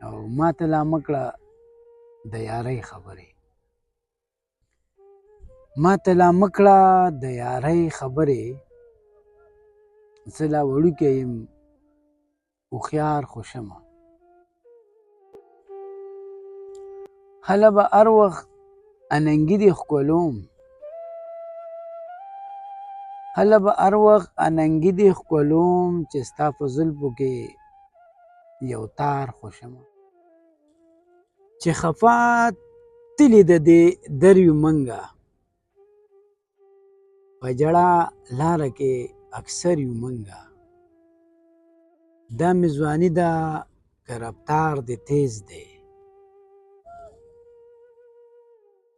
او ما ته لا مه کړه د یارۍ خبرې، ما ته لا مه کړه د یارۍ خبرې، زه لا وړوکی یم هوښیار خو شمه. هله به هر وخت اننګي دې ښکلوم، هله به هر وخت اننګي دې ښکلوم، چې ستا په زلفو کې یو تار خوشمه. چې خفا تلې د دې در یو منګه، په جړه لاره کې اکثر یو منګه. دا مې ځواني ده که رفتار دې تیز دی،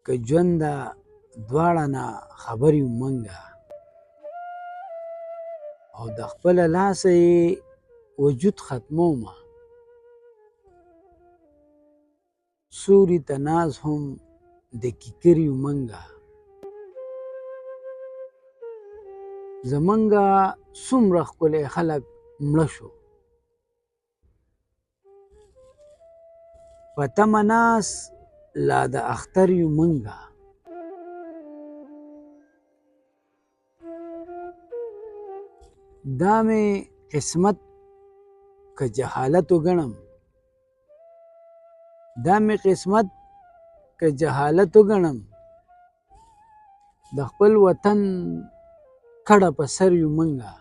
که ژوند ده دواړه نه خبر یو منګه. او د خپله لاسه یې وجود ختمومه، سوري ته ناز هم د کیکر یو منګه. زمونږه څومره ښکلی خلک مړه شو، په تمه ناست لا د اختر یو منګه. دا مې قسمت که جهالت وګڼم، دا مې قسمت که جهالت وګڼم، د خپل وطن کډه په سر یو منګه.